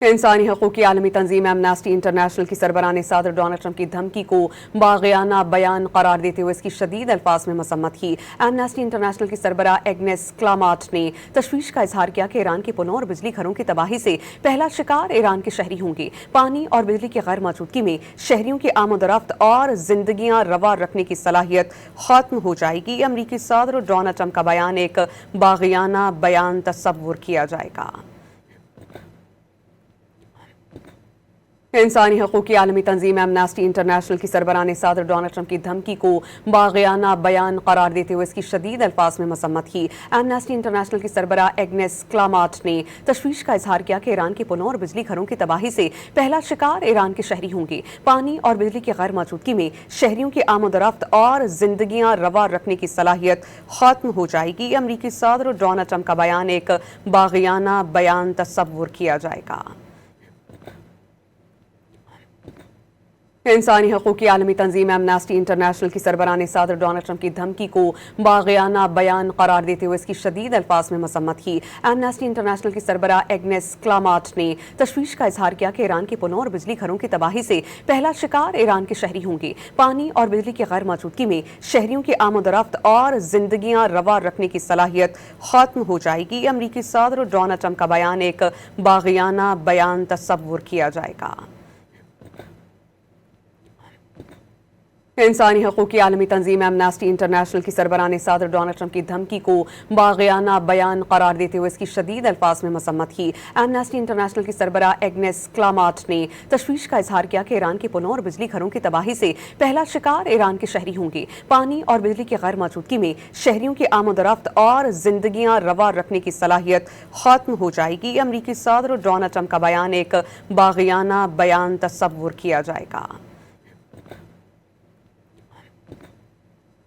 इंसानी हकूक़ की आलमी तंजीम एमनेस्टी इंटरनेशनल की सरबराह ने सदर डोनाल्ड ट्रंप की धमकी को बाग़ियाना बयान करार देते हुए इसकी शदीद अल्फाज में मसम्मत की। एमनेस्टी इंटरनेशनल की सरबराह एग्नेस क्लामार्ट ने तशवीश का इजहार किया कि ईरान के पुनः और बिजली घरों की तबाही से पहला शिकार ईरान के शहरी होंगे। पानी और बिजली की गैर मौजूदगी में शहरियों की आमदोरफ्त और जिंदगियां रवा रखने की सलाहियत खत्म हो जाएगी। अमरीकी सदर डोनाल्ड ट्रंप का बयान एक बाग़ियाना बयान तस्वुर किया जाएगा। इंसानी हकूक़ की आलमी तंजीम एमनेस्टी इंटरनेशनल की सरबराह ने सदर डोनाल्ड ट्रंप की धमकी को बाग़ियाना बयान करार देते हुए इसकी शदीद अल्फाज में मसम्मत की। एमनेस्टी इंटरनेशनल की सरबराह एग्नेस क्लामार्ट ने तशवीश का इजहार किया कि ईरान के पुनः और बिजली घरों की तबाही से पहला शिकार ईरान के शहरी होंगे। पानी और बिजली की गैर मौजूदगी में शहरियों की आमदोरफ्त और जिंदगियां रवा रखने की सलाहियत खत्म हो जाएगी। अमरीकी सदर डोनाल्ड ट्रंप का बयान एक बाग़ियाना बयान तस्वुर किया जाएगा। इंसानी हकूक़ की आलमी तंजीम एमनेस्टी इंटरनेशनल की सरबराह ने सदर डोनाल्ड ट्रंप की धमकी को बाग़ियाना बयान करार देते हुए इसकी शदीद अल्फाज में मसम्मत की। एमनेस्टी इंटरनेशनल की सरबराह एग्नेस क्लामार्ट ने तशवीश का इजहार किया कि ईरान के पुनः और बिजली घरों की तबाही से पहला शिकार ईरान के शहरी होंगे। पानी और बिजली की गैर मौजूदगी में शहरियों की आमदोरफ्त और जिंदगियां रवा रखने की सलाहियत खत्म हो जाएगी। अमरीकी सदर डोनाल्ड ट्रंप का बयान एक बाग़ियाना बयान तस्वुर किया जाएगा। इंसानी हकूक़ की आलमी तंजीम एमनेस्टी इंटरनेशनल की सरबराह ने सदर डोनाल्ड ट्रंप की धमकी को बाग़ियाना बयान करार देते हुए इसकी शदीद अल्फाज में मसम्मत की। एमनेस्टी इंटरनेशनल की सरबराह एग्नेस क्लामार्ट ने तशवीश का इजहार किया कि ईरान के पुनः और बिजली घरों की तबाही से पहला शिकार ईरान के शहरी होंगे। पानी और बिजली की गैर मौजूदगी में शहरियों की आमदोरफ्त और जिंदगियां रवा रखने की सलाहियत खत्म हो जाएगी। अमरीकी सदर डोनाल्ड ट्रंप का बयान एक बाग़ियाना बयान तस्वुर किया जाएगा।